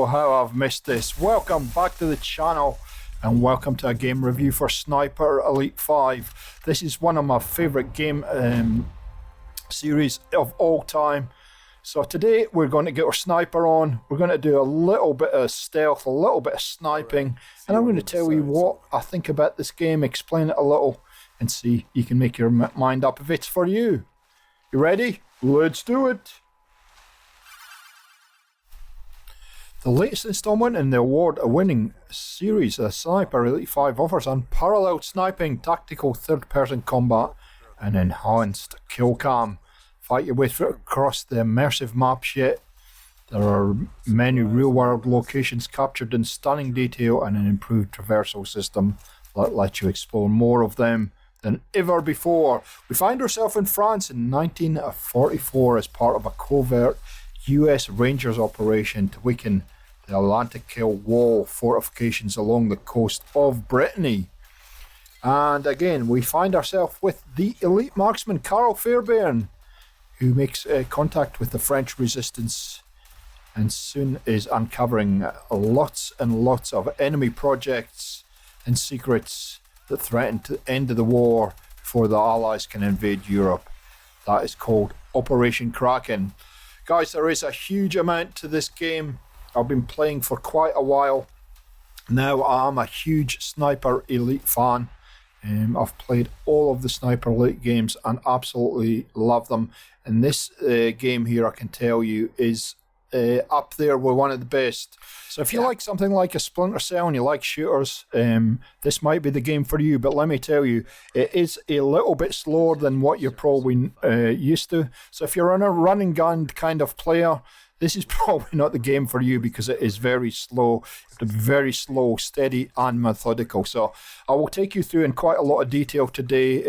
how I've missed this. Welcome back to the channel and welcome to a game review for Sniper Elite 5. This is one of my favourite game series of all time. So today we're going to get our sniper on. We're going to do a little bit of stealth, a little bit of sniping, and I'm going to tell you what I think about this game, explain it a little, and see you can make your mind up if it's for you. You ready? Let's do it! The latest installment in the award-winning series, Sniper Elite 5, offers unparalleled sniping, tactical third-person combat, and enhanced kill cam. Fight your way through across the immersive maps yet. There are many real-world locations captured in stunning detail and an improved traversal system that lets you explore more of them than ever before. We find ourselves in France in 1944 as part of a covert US Rangers operation to weaken the Atlantikwall fortifications along the coast of Brittany. And again, we find ourselves with the elite marksman Karl Fairburne, who makes contact with the French resistance and soon is uncovering lots and lots of enemy projects and secrets that threaten to end the war before the Allies can invade Europe. That is called Operation Kraken. Guys, there is a huge amount to this game. I've been playing for quite a while now. I'm a huge Sniper Elite fan. I've played all of the Sniper Elite games and absolutely love them. And this game here, I can tell you, is up there with one of the best. So if you like something like a Splinter Cell and you like shooters, this might be the game for you. But let me tell you, it is a little bit slower than what you're probably used to. So if you're a run and gun kind of player, this is probably not the game for you because it is very slow. You have to be very slow, steady, and methodical. So I will take you through in quite a lot of detail today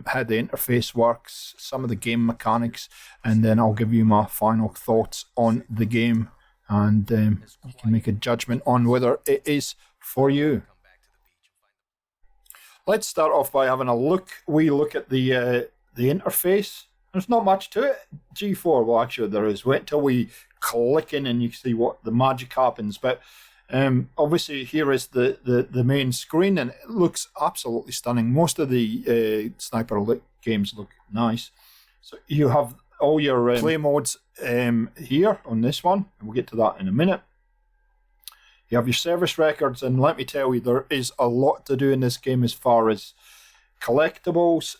how the interface works, some of the game mechanics, and then I'll give you my final thoughts on the game, and you can make a judgment on whether it is for you. Let's start off by having a look at the interface. There's not much to it. G4, well actually there is. Wait till we click in and you see what the magic happens. But obviously here is the main screen and it looks absolutely stunning. Most of the Sniper Elite games look nice. So you have all your play modes here on this one, and we'll get to that in a minute. You have your service records, and let me tell you, there is a lot to do in this game as far as collectibles,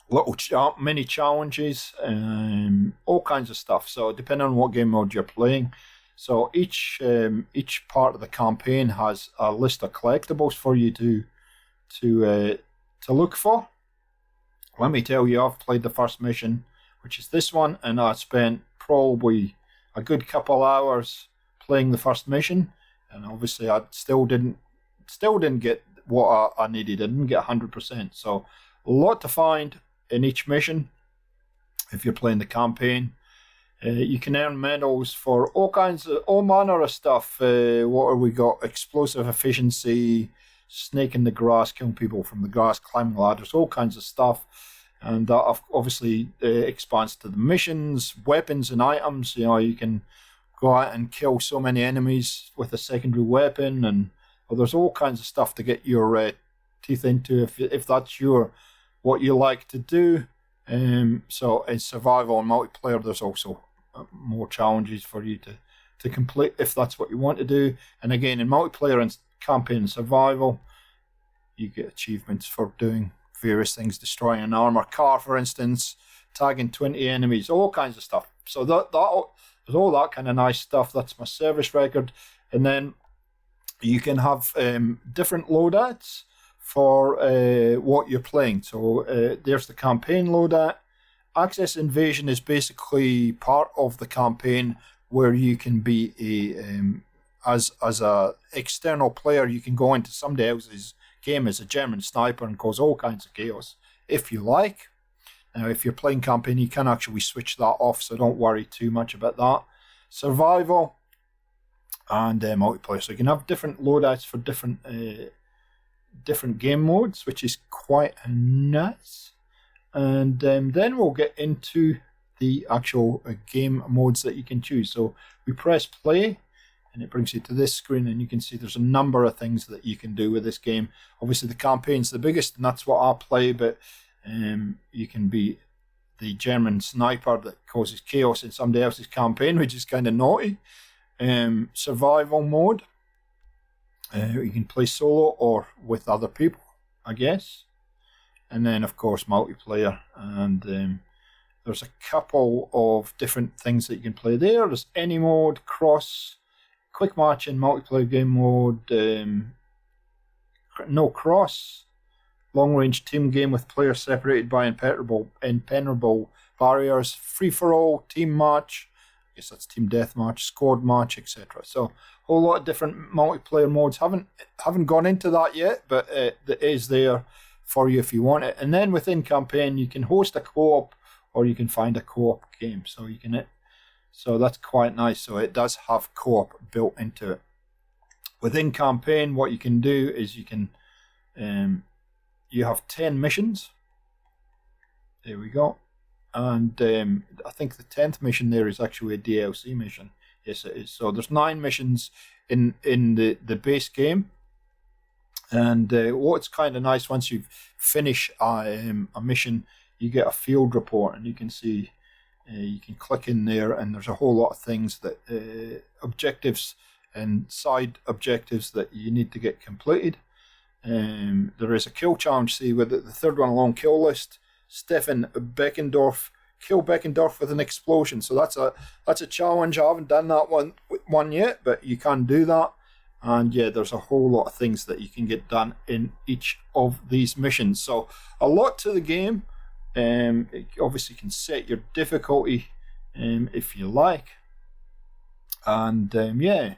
little mini challenges, all kinds of stuff. So depending on what game mode you're playing, so each part of the campaign has a list of collectibles for you to look for. Let me tell you, I've played the first mission, which is this one, and I spent probably a good couple hours playing the first mission, and obviously I still didn't get what I needed. I didn't get 100%. So a lot to find in each mission. If you're playing the campaign, you can earn medals for all manner of stuff. What have we got? Explosive efficiency, snake in the grass, killing people from the grass, climbing ladders, all kinds of stuff. And that obviously expands to the missions, weapons and items. You know, you can go out and kill so many enemies with a secondary weapon, and there's all kinds of stuff to get your teeth into if that's what you like to do. So in survival and multiplayer, there's also more challenges for you to complete if that's what you want to do. And again, in multiplayer and campaign and survival, you get achievements for doing various things, destroying an armor car, for instance, tagging 20 enemies, all kinds of stuff. So there's all that kind of nice stuff. That's my service record. And then you can have different loadouts for what you're playing. So there's the campaign loadout. Access Invasion is basically part of the campaign where you can be as a external player. You can go into somebody else's game as a German sniper and cause all kinds of chaos if you like. Now, if you're playing campaign, you can actually switch that off, so don't worry too much about that. Survival and multiplayer. So you can have different loadouts for different game modes, which is quite nice. And then we'll get into the actual game modes that you can choose. So we press play, and it brings you to this screen, and you can see there's a number of things that you can do with this game. Obviously the campaign's the biggest, and that's what I play, but you can be the German sniper that causes chaos in somebody else's campaign, which is kind of naughty. Survival mode, you can play solo or with other people, I guess. And then of course multiplayer, and there's a couple of different things that you can play there. There's any mode, cross, quick match in multiplayer game mode, no cross, long range team game with players separated by impenetrable barriers, free for all, team match, I guess that's team deathmatch, squad match, etc. So a whole lot of different multiplayer modes. Haven't gone into that yet, but it is there for you if you want it. And then within campaign, you can host a co-op, or you can find a co-op game. So that's quite nice. So it does have co-op built into it. Within campaign, what you can do is you can you have 10 missions. There we go. And I think the 10th mission there is actually a DLC mission. Yes, it is. So there's 9 missions in the base game. And what's kind of nice, once you finish a mission, you get a field report, and you can see, you can click in there, and there's a whole lot of things that objectives and side objectives that you need to get completed. There is a kill challenge, see, with the third one along, kill list. Stefan Beckendorf, kill Beckendorf with an explosion. So that's a challenge. I haven't done that one yet, but you can do that. And yeah, there's a whole lot of things that you can get done in each of these missions. So a lot to the game. It obviously can set your difficulty if you like. And yeah,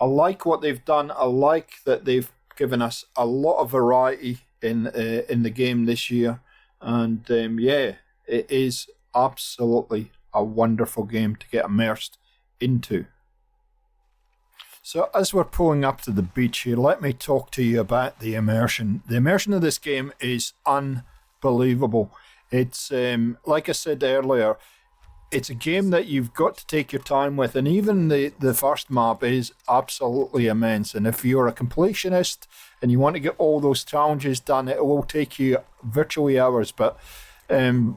I like what they've done. I like that they've given us a lot of variety in the game this year. And yeah, it is absolutely a wonderful game to get immersed into. So as we're pulling up to the beach here, let me talk to you about the immersion. The immersion of this game is unbelievable. It's like I said earlier, it's a game that you've got to take your time with, and even the first map is absolutely immense. And if you're a completionist and you want to get all those challenges done, it will take you virtually hours. But the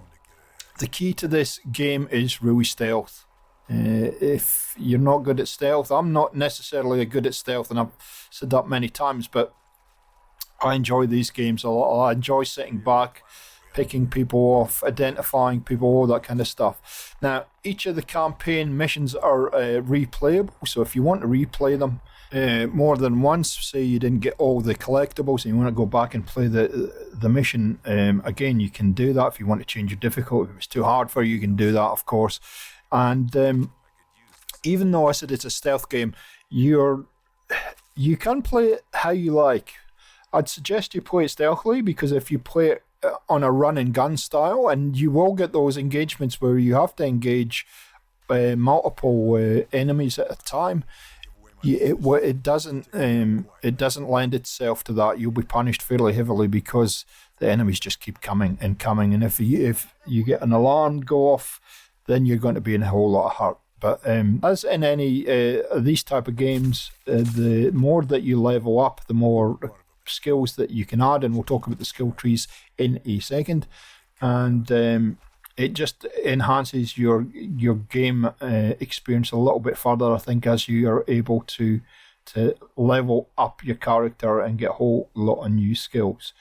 key to this game is really stealth. If you're not good at stealth, I'm not necessarily good at stealth, and I've said that many times, but I enjoy these games a lot. I enjoy sitting back, picking people off, identifying people, all that kind of stuff. Now, each of the campaign missions are replayable, so if you want to replay them more than once, say you didn't get all the collectibles and you want to go back and play the mission again, you can do that. If you want to change your difficulty, if it's too hard for you, you can do that, of course. And even though I said it's a stealth game, you can play it how you like. I'd suggest you play it stealthily, because if you play it on a run and gun style, and you will get those engagements where you have to engage multiple enemies at a time, it doesn't lend itself to that. You'll be punished fairly heavily because the enemies just keep coming and coming, and if you get an alarm go off, then you're going to be in a whole lot of hurt. But as in any these type of games, the more that you level up, the more skills that you can add, and we'll talk about the skill trees in a second. And it just enhances your game experience a little bit further, I think, as you are able to level up your character and get a whole lot of new skills.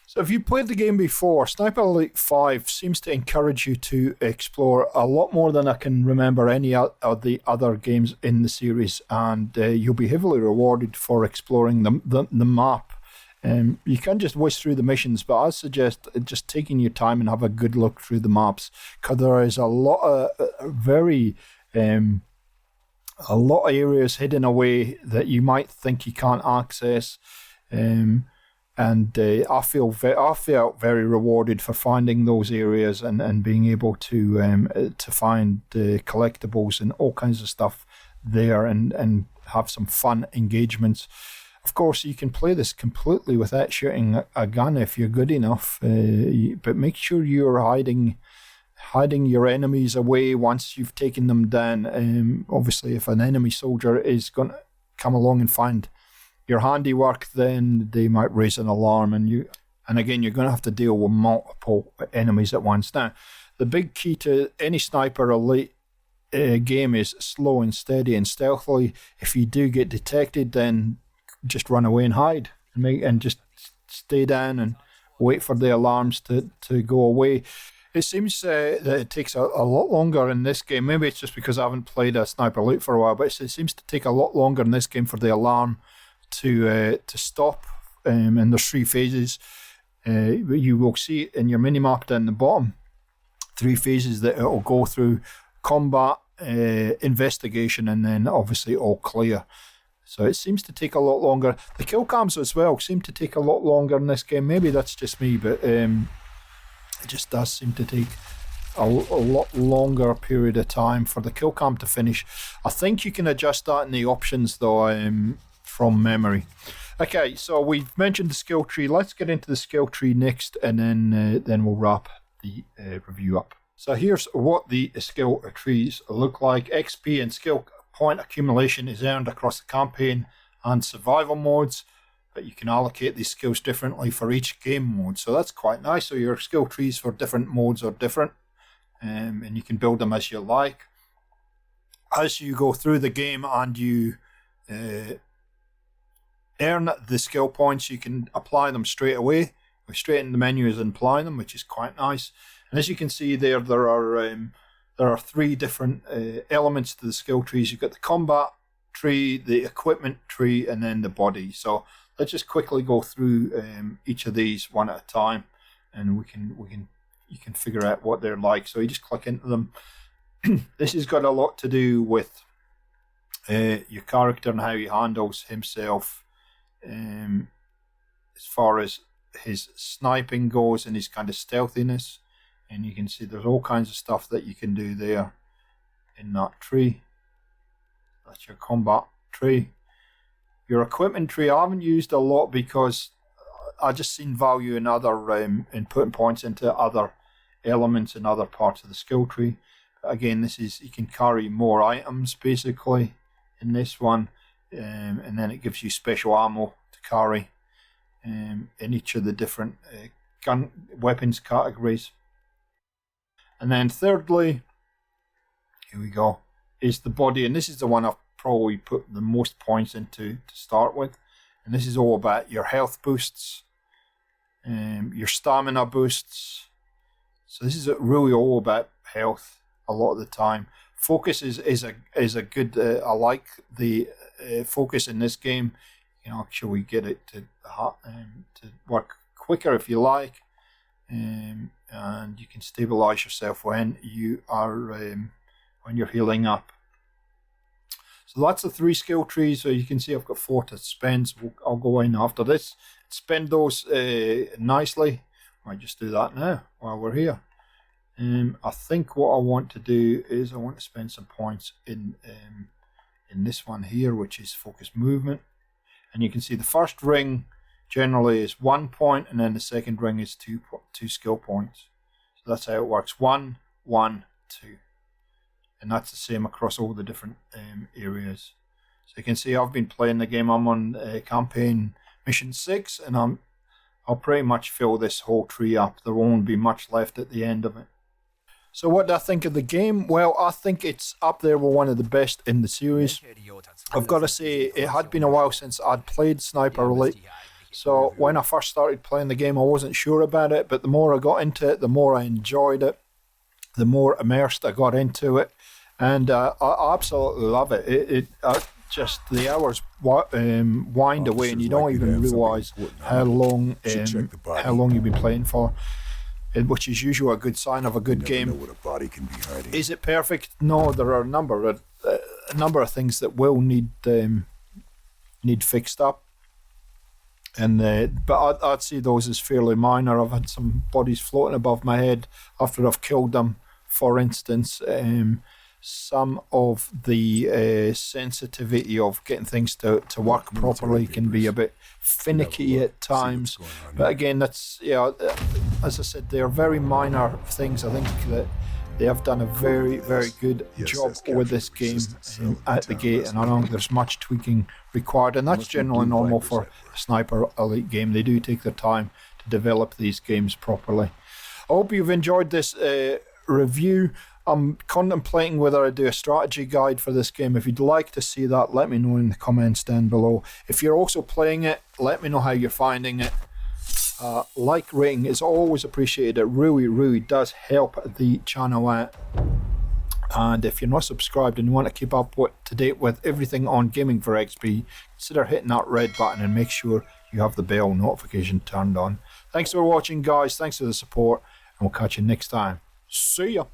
So if you played the game before, Sniper Elite 5 seems to encourage you to explore a lot more than I can remember any of the other games in the series, and you'll be heavily rewarded for exploring the map. You can just whiz through the missions, but I suggest just taking your time and have a good look through the maps, because there is a lot of areas hidden away that you might think you can't access. And I felt very rewarded for finding those areas and being able to find collectibles and all kinds of stuff there, and have some fun engagements. Of course, you can play this completely without shooting a gun if you're good enough, but make sure you're hiding hiding your enemies away once you've taken them down. Obviously, if an enemy soldier is going to come along and find your handiwork, then they might raise an alarm, and again, you're going to have to deal with multiple enemies at once. Now, the big key to any sniper elite game is slow and steady and stealthily. If you do get detected, then just run away and hide, and just stay down and wait for the alarms to go away. It seems that it takes a lot longer in this game. Maybe it's just because I haven't played a sniper elite for a while, but it seems to take a lot longer in this game for the alarm to stop. And there's 3 phases. You will see in your minimap down the bottom 3 phases that it will go through: combat, investigation, and then obviously all clear. So it seems to take a lot longer. The kill cams as well seem to take a lot longer in this game. Maybe that's just me, but it just does seem to take a lot longer period of time for the kill cam to finish. I think you can adjust that in the options though, from memory. Okay, so we've mentioned the skill tree. Let's get into the skill tree next, and then we'll wrap the review up. So here's what the skill trees look like. XP and skill point accumulation is earned across the campaign and survival modes, but you can allocate these skills differently for each game mode. So that's quite nice. So your skill trees for different modes are different, and you can build them as you like. As you go through the game and you earn the skill points, you can apply them straight away. We're straight in the menus and apply them, which is quite nice. And as you can see there are 3 different elements to the skill trees. You've got the combat tree, the equipment tree, and then the body. So let's just quickly go through each of these one at a time, and you can figure out what they're like. So you just click into them. This has got a lot to do with your character and how he handles himself, as far as his sniping goes and his kind of stealthiness. And you can see there's all kinds of stuff that you can do there in that tree. That's your combat tree. Your equipment tree I haven't used a lot because I just seen value in other in putting points into other elements and other parts of the skill tree. But again, this is, you can carry more items basically in this one, and then it gives you special ammo to carry in each of the different weapons categories. And then thirdly, here we go, is the body, and this is the one I've probably put the most points into to start with. And this is all about your health boosts, your stamina boosts. So this is really all about health a lot of the time. Focus is a good. I like the focus in this game. You can actually get it to work quicker if you like, and you can stabilize yourself when you are when you're healing up. So that's the 3 skill trees. So you can see I've got 4 to spend. So I'll go in after this, spend those nicely. I might just do that now while we're here. I think what I want to do is I want to spend some points in this one here, which is focus movement. And you can see the first ring generally is 1 point, and then the second ring is 2 skill points. So that's how it works: 1, 1, 2. And that's the same across all the different areas. So you can see I've been playing the game. I'm on campaign mission 6, and I'll pretty much fill this whole tree up. There won't be much left at the end of it. So what do I think of the game? Well, I think it's up there with one of the best in the series. I've got to say, it had been a while since I'd played Sniper Elite. So when I first started playing the game, I wasn't sure about it, but the more I got into it, the more I enjoyed it, the more immersed I got into it, and I absolutely love it. Just the hours wind away, and you don't even realise how long you've been playing for, which is usually a good sign of a good game. Is it perfect? No, there are a number of things that will need fixed up, and but I'd see those as fairly minor. I've had some bodies floating above my head after I've killed them, for instance. Some of the sensitivity of getting things to work properly can be a bit finicky at times, but again, that's, as I said, they're very minor things. I think that They have done a very, very good job with this game at the gate, and I don't think there's much tweaking required, and that's generally normal for a Sniper Elite game. They do take their time to develop these games properly. I hope you've enjoyed this review. I'm contemplating whether I do a strategy guide for this game. If you'd like to see that, let me know in the comments down below. If you're also playing it, let me know how you're finding it. Like rating is always appreciated. It really, really does help the channel out. And if you're not subscribed and you want to keep up to date with everything on Gaming for XP, consider hitting that red button and make sure you have the bell notification turned on. Thanks for watching, guys. Thanks for the support, and we'll catch you next time. See ya.